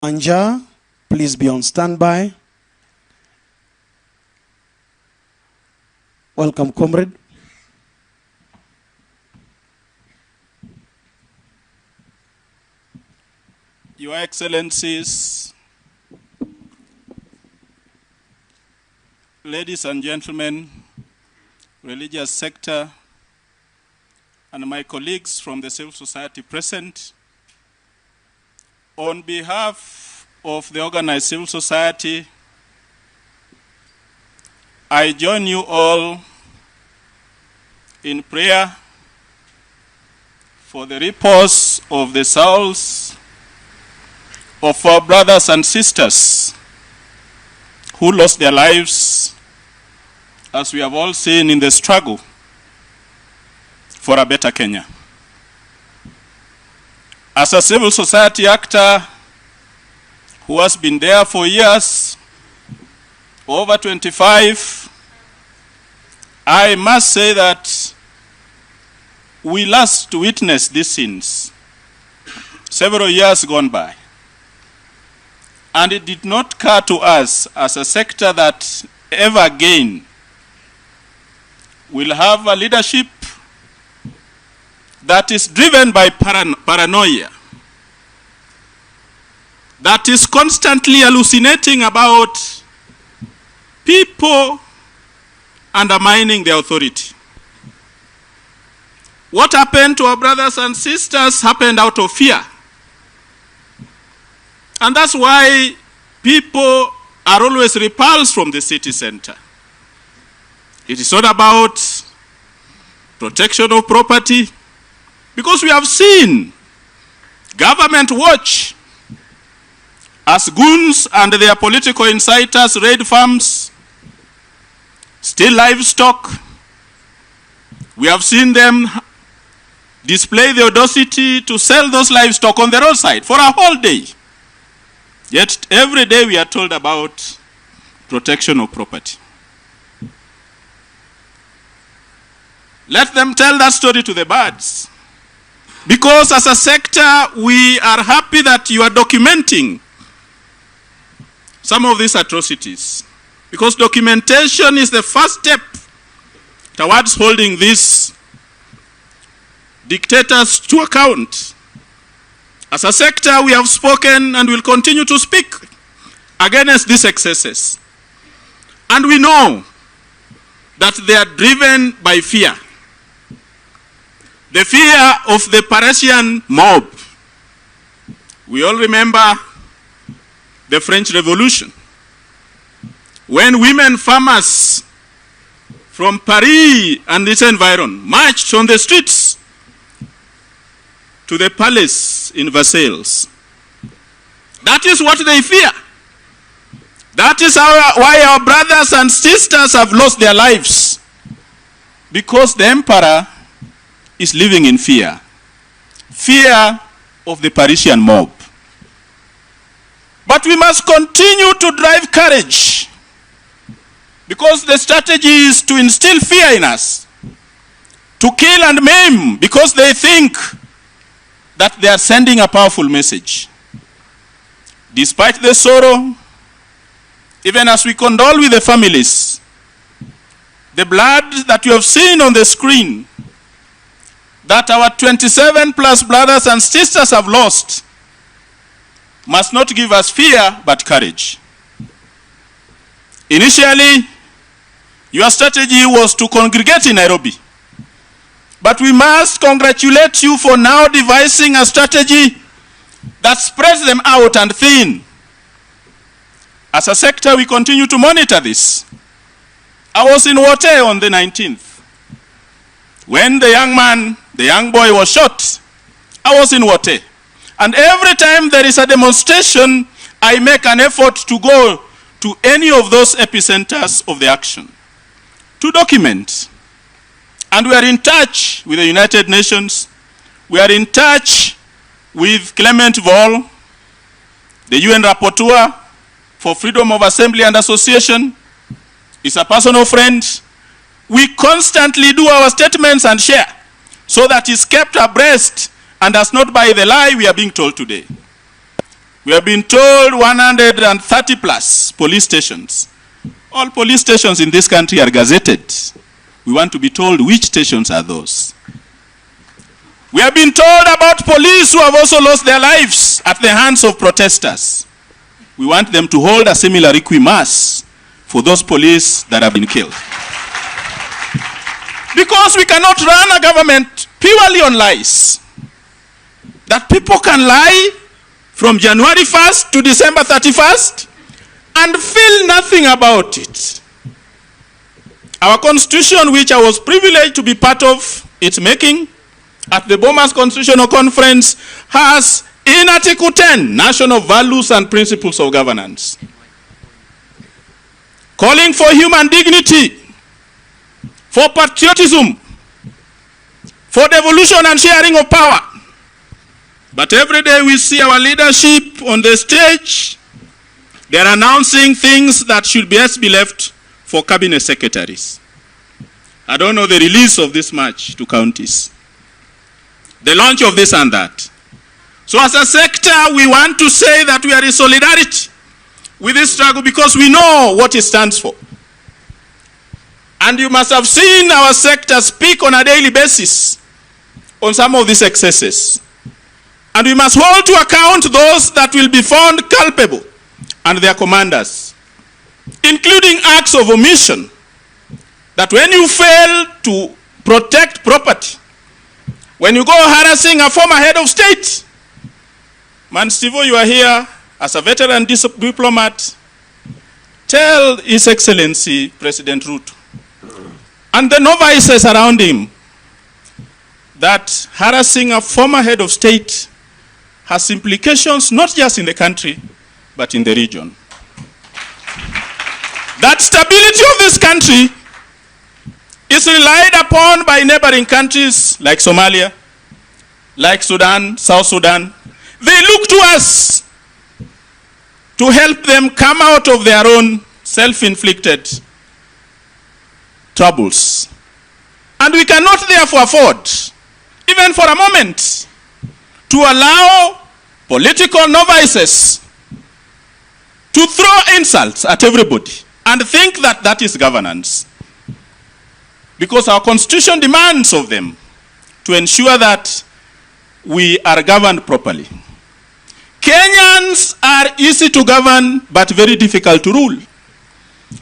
Anja, please be on standby. Welcome, comrade. Your Excellencies, ladies and gentlemen, religious sector, and my colleagues from the civil society present, on behalf of the organized civil society, I join you all in prayer for the repose of the souls of our brothers and sisters who lost their lives, as we have all seen, in the struggle for a better Kenya. As a civil society actor who has been there for years, over 25, I must say that we last witnessed these scenes several years gone by. And it did not occur to us as a sector that ever again will have a leadership that is driven by paranoia, that is constantly hallucinating about people undermining the authority. What happened to our brothers and sisters happened out of fear. And that's why people are always repulsed from the city center. It is not about protection of property, because we have seen government watch as goons and their political inciters raid farms, steal livestock. We have seen them display the audacity to sell those livestock on the roadside for a whole day. Yet every day we are told about protection of property. Let them tell that story to the birds. Because as a sector, we are happy that you are documenting some of these atrocities. Because documentation is the first step towards holding these dictators to account. As a sector, we have spoken and will continue to speak against these excesses. And we know that they are driven by fear. The fear of the Parisian mob. We all remember the French Revolution, when women farmers from Paris and its environ marched on the streets to the palace in Versailles. That is what they fear. That is why our brothers and sisters have lost their lives. Because the emperor is living in fear. Fear of the Parisian mob. But we must continue to drive courage. Because the strategy is to instill fear in us. To kill and maim, because they think that they are sending a powerful message. Despite the sorrow, even as we condole with the families, the blood that you have seen on the screen, that our 27 plus brothers and sisters have lost, must not give us fear, but courage. Initially, your strategy was to congregate in Nairobi. But we must congratulate you for now devising a strategy that spreads them out and thin. As a sector, we continue to monitor this. I was in Wote on the 19th. When the young boy was shot, I was in Wote. And every time there is a demonstration, I make an effort to go to any of those epicenters of the action to document. And we are in touch with the United Nations. We are in touch with Clement Vol, the UN Rapporteur for Freedom of Assembly and Association. He's a personal friend. We constantly do our statements and share so that he's kept abreast and does not buy the lie we are being told today. We have been told 130 plus police stations. All police stations in this country are gazetted. We want to be told which stations are those. We have been told about police who have also lost their lives at the hands of protesters. We want them to hold a similar requiem mass for those police that have been killed. Because we cannot run a government purely on lies. That people can lie from January 1st to December 31st and feel nothing about it. Our constitution, which I was privileged to be part of its making at the Bomas Constitutional Conference, has in Article 10, national values and principles of governance, calling for human dignity, for patriotism, for devolution and sharing of power. But every day we see our leadership on the stage, they're announcing things that should best be left for cabinet secretaries. I don't know the release of this march to counties, the launch of this and that. So as a sector, we want to say that we are in solidarity with this struggle because we know what it stands for. And you must have seen our sector speak on a daily basis on some of these excesses. And we must hold to account those that will be found culpable and their commanders, including acts of omission, that when you fail to protect property, when you go harassing a former head of state, Man Stivo, you are here as a veteran diplomat, tell His Excellency President Ruto and the novices around him that harassing a former head of state has implications not just in the country, but in the region. That stability of this country is relied upon by neighboring countries like Somalia, like Sudan, South Sudan. They look to us to help them come out of their own self-inflicted troubles. And we cannot therefore afford, even for a moment, to allow political novices to throw insults at everybody and think that that is governance. Because our constitution demands of them to ensure that we are governed properly. Kenyans are easy to govern but very difficult to rule.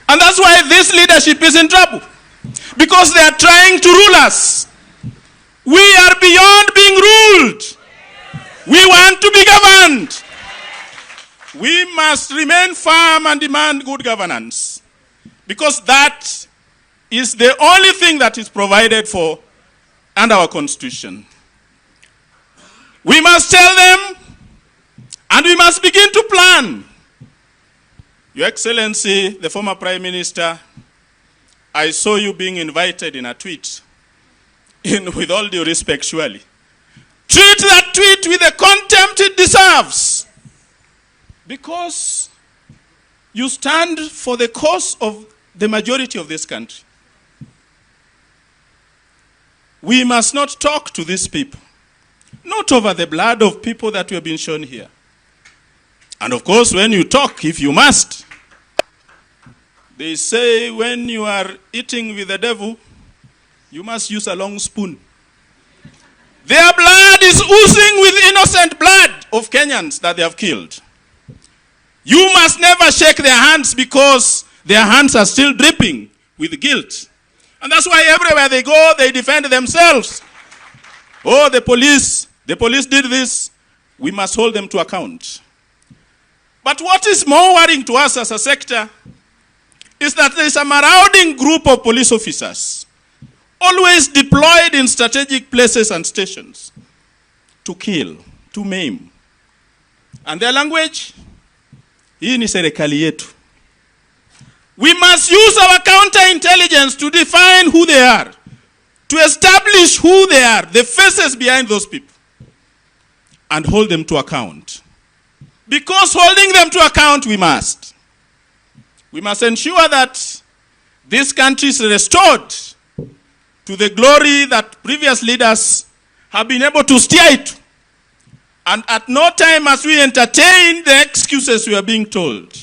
And that's why this leadership is in trouble. Because they are trying to rule us. We are beyond being ruled. We want to be governed. We must remain firm and demand good governance, because that is the only thing that is provided for under our constitution. We must tell them, and we must begin to plan. Your Excellency, the former Prime Minister, I saw you being invited in a tweet, with all due respect, surely. Treat that tweet with the contempt it deserves, because you stand for the cause of the majority of this country. We must not talk to these people, not over the blood of people that we have been shown here. And of course, when you talk, if you must, they say when you are eating with the devil, you must use a long spoon. Their blood is oozing with innocent blood of Kenyans that they have killed. You must never shake their hands, because their hands are still dripping with guilt. And that's why everywhere they go, they defend themselves. Oh, the police did this. We must hold them to account. But what is more worrying to us as a sector is that there is a marauding group of police officers, always deployed in strategic places and stations, to kill, to maim. And their language, hii ni serikali yetu. We must use our counterintelligence to define who they are, to establish who they are, the faces behind those people, and hold them to account. Because holding them to account, we must. We must ensure that this country is restored to the glory that previous leaders have been able to steer it. And at no time must we entertain the excuses we are being told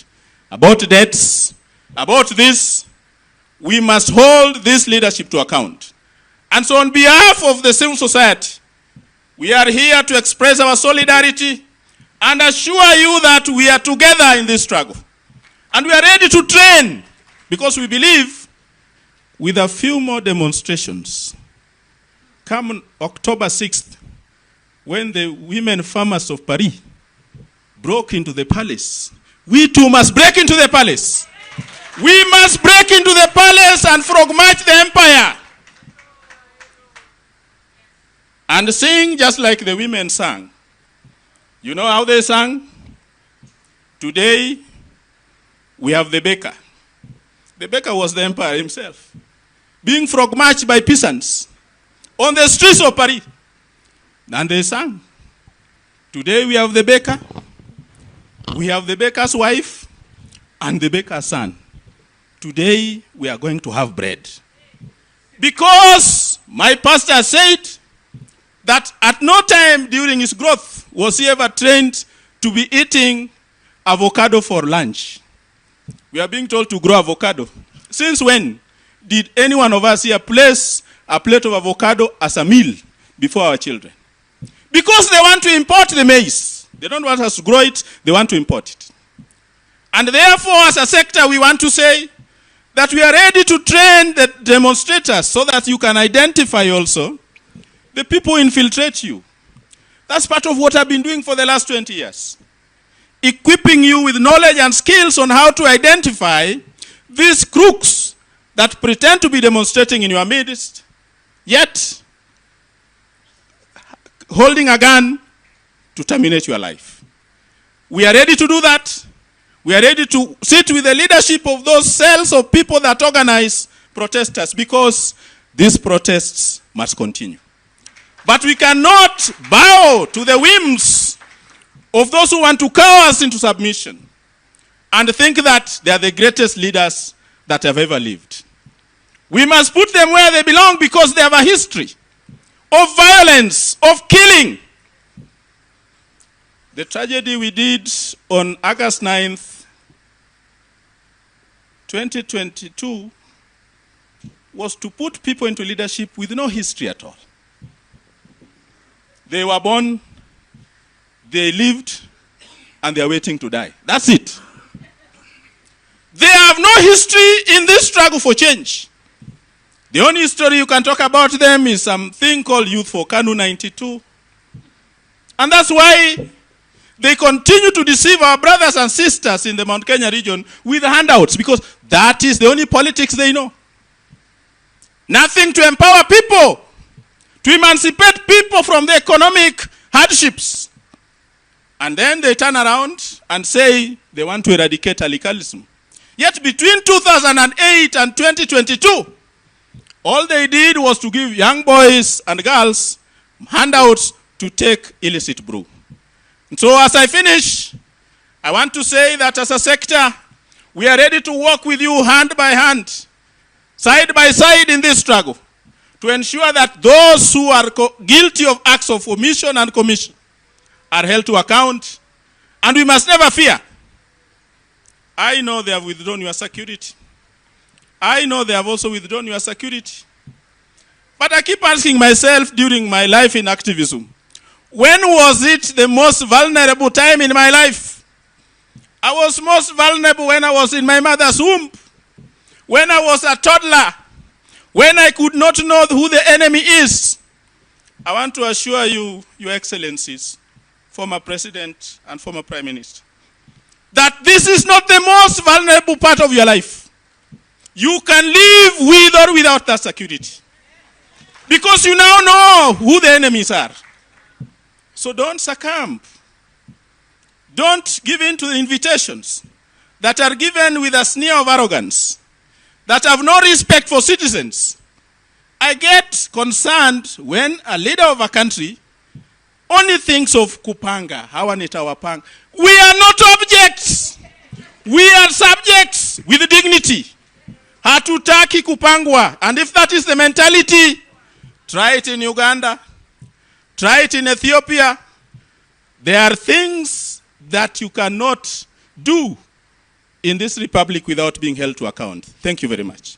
about debts, about this. We must hold this leadership to account. And so on behalf of the civil society, we are here to express our solidarity and assure you that we are together in this struggle. And we are ready to train, because we believe with a few more demonstrations, come October 6th, when the women farmers of Paris broke into the palace, we too must break into the palace. We must break into the palace and frog march the empire. And sing just like the women sang. You know how they sang? Today, we have the baker. The baker was the emperor himself, being frog marched by peasants on the streets of Paris. And they sang. Today we have the baker, we have the baker's wife, and the baker's son. Today we are going to have bread. Because my pastor said that at no time during his growth was he ever trained to be eating avocado for lunch. We are being told to grow avocado. Since when did any one of us here place a plate of avocado as a meal before our children? Because they want to import the maize. They don't want us to grow it, they want to import it. And therefore, as a sector, we want to say that we are ready to train the demonstrators so that you can identify also the people who infiltrate you. That's part of what I've been doing for the last 20 years. Equipping you with knowledge and skills on how to identify these crooks that pretend to be demonstrating in your midst, yet holding a gun to terminate your life. We are ready to do that. We are ready to sit with the leadership of those cells of people that organize protesters, because these protests must continue. But we cannot bow to the whims of those who want to cower us into submission and think that they are the greatest leaders that have ever lived. We must put them where they belong, because they have a history of violence, of killing. The tragedy we did on August 9th, 2022, was to put people into leadership with no history at all. They were born, they lived, and they are waiting to die. That's it. They have no history in this struggle for change. The only story you can talk about them is something called Youth for KANU 92. And that's why they continue to deceive our brothers and sisters in the Mount Kenya region with handouts, because that is the only politics they know. Nothing to empower people, to emancipate people from the economic hardships. And then they turn around and say they want to eradicate alicalism. Yet between 2008 and 2022, all they did was to give young boys and girls handouts to take illicit brew. And so as I finish, I want to say that as a sector, we are ready to work with you hand by hand, side by side in this struggle, to ensure that those who are guilty of acts of omission and commission are held to account. And we must never fear. I know they have withdrawn your security. I know they have also withdrawn your security. But I keep asking myself during my life in activism, when was it the most vulnerable time in my life? I was most vulnerable when I was in my mother's womb, when I was a toddler, when I could not know who the enemy is. I want to assure you, Your Excellencies, former President and former Prime Minister, that this is not the most vulnerable part of your life. You can live with or without that security, because you now know who the enemies are. So don't succumb. Don't give in to the invitations that are given with a sneer of arrogance, that have no respect for citizens. I get concerned when a leader of a country only thinks of kupanga, hawanitawapanga. We are not objects. We are subjects with dignity. Hatutaki kupangwa. And if that is the mentality, try it in Uganda. Try it in Ethiopia. There are things that you cannot do in this republic without being held to account. Thank you very much.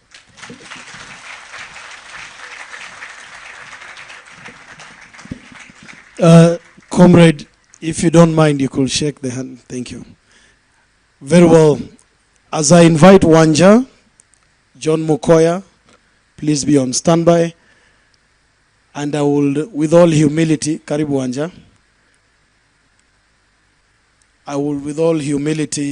Comrade, if you don't mind, you could shake the hand. Thank you. Very well. As I invite Wanja, John Mukoya, please be on standby. And I will, with all humility, Karibu Wanja, I will, with all humility,